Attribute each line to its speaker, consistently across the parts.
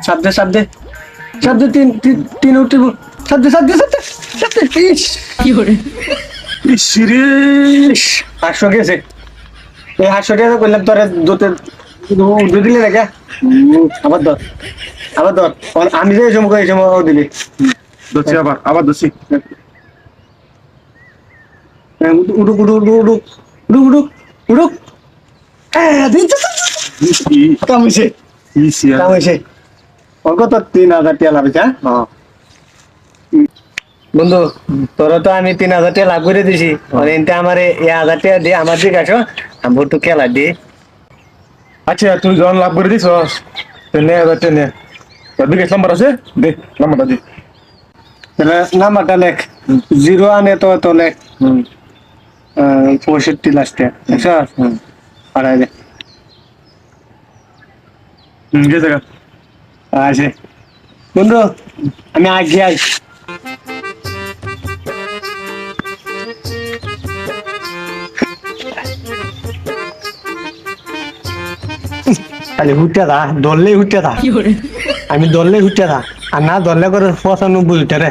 Speaker 1: শব্দে শব্দে শব্দে তিন তিন তিন উঠিব শব্দে শব্দে শব্দে শব্দে ইস
Speaker 2: কি করে
Speaker 1: শিরিশ হাসো গেছে এই হাসোটা করলাম তোরে দুতে উঠে দিলে রেখা আবার ধর আমি যে জমা করে জমা দিলি
Speaker 3: দছি আবার দছি
Speaker 1: উড়ুক উড়ুক উড়ুক উড়ুক উড়ুক উড়ুক উড়ুক কামিছে
Speaker 3: ইসিয়া
Speaker 1: কামিছে অঙ্ক তো 3000 টাকা লাভ হয়েছে হ্যাঁ বন্ধু তোরা তো আমি 3000 টাকা লাভ করে দিছি আর এনতে আমার 1000 টাকা দিয়ে আমার দিকে আসো আমি একটু খেলা দিই
Speaker 3: আচ্ছা তুই যখন লাভ করে দিছস নে যাচ্ছে নে তোর দিকে নাম্বার আছে দে নাম্বারটা দে
Speaker 1: তাহলে নাম্বারটা লেখ 0 আনে তো তো লেখ 65 লাস্টে আচ্ছা পাঠাই দে
Speaker 3: গেছে গা
Speaker 1: আছে বন্ধু আমি আগে আই খালি হুটে দা দললেই হুটে দা
Speaker 2: কি করে
Speaker 1: আমি দললেই হুটে দা আর না দললে করে 95 উঠে রে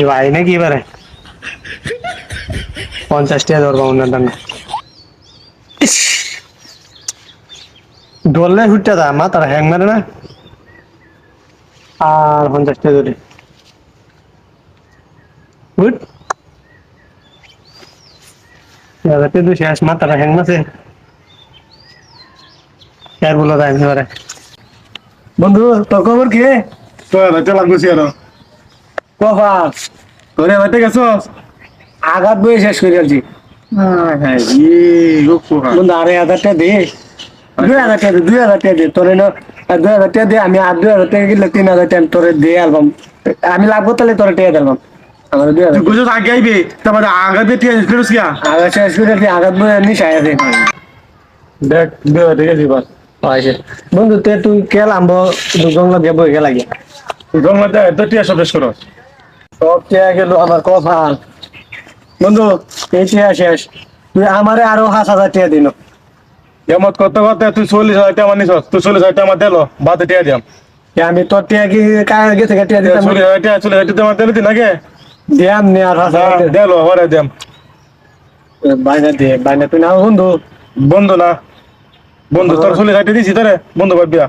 Speaker 1: ভাই নাকি এবারে 50 টাকা ধরবো ওনার দাম দললে হুটে দা মা তারা হ্যাং মারে না আর 50 টাকা ধরে হুট যাতে তো শেষ মা তারা হ্যাং মাসে আর বলো তাই এবারে বন্ধু তোর খবর কি
Speaker 3: তো রাতে লাভ করছি আর
Speaker 1: কফা
Speaker 3: তোরে বাড়িতে গেছস
Speaker 1: আঘাত বয়ে শেষ করে আলছি
Speaker 3: হ্যাঁ
Speaker 1: বন্ধু আরে 1000 টাকা দে 2000 টাকা দে 2000 টাকা দে তোরে না 2000 টাকা দে আমি আর 2000 টাকা গেলে 3000 টাকা তোরে দে অ্যালবাম আমি লাগবো তাহলে তোরে টাকা দিলাম আমার 2000
Speaker 3: তুই বুঝছ আগে আইবে তারপর আগে দিয়ে টিয়া ফেরস কিয়া
Speaker 1: আঘাত শেষ করে আলছি আঘাত বয়ে নিশায় আছে
Speaker 3: দেখ দে ঠিক আছে বাস
Speaker 1: আছে বন্ধু তে তুই কেল আম্বো দুজনলা দেবো গেলা গিয়া
Speaker 3: তুই দম মধ্যে তো টিয়া সব শেষ করস
Speaker 1: সব টাকা গেল আমার কপাল বন্ধু এই টাকা শেষ তুই আমারে আরো 5000 টাকা দিল
Speaker 3: এমত করতে করতে তুই 40,000 টাকা নিছস তুই 40,000 টাকা আমার দিলো বাদে টিয়া দিয়াম
Speaker 1: আমি তোর টাকা কি কার গেছে টাকা দিতাম
Speaker 3: 40,000 টাকা 40,000 টাকা আমার দিলি দিন আগে
Speaker 1: দিয়াম নে আর 5000
Speaker 3: দিলো ওরে দিয়াম
Speaker 1: বাইনা দে বাইনা তুই না বন্ধু
Speaker 3: বন্ধু না বন্ধু তোর 40,000 টাকা দিছি তোরে বন্ধু ভাবিয়া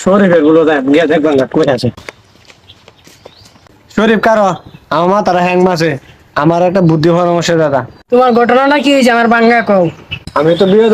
Speaker 1: শরীফের গুলো দেখ গিয়ে দেখবেন না কই আছে শরীফ কারো আমার মাথাটা হ্যাং মাসে আমার একটা বুদ্ধি পরামর্শ দাদা
Speaker 2: তোমার ঘটনাটা কি হয়েছে আমার বাংলা কও
Speaker 1: আমি তো বিয়ে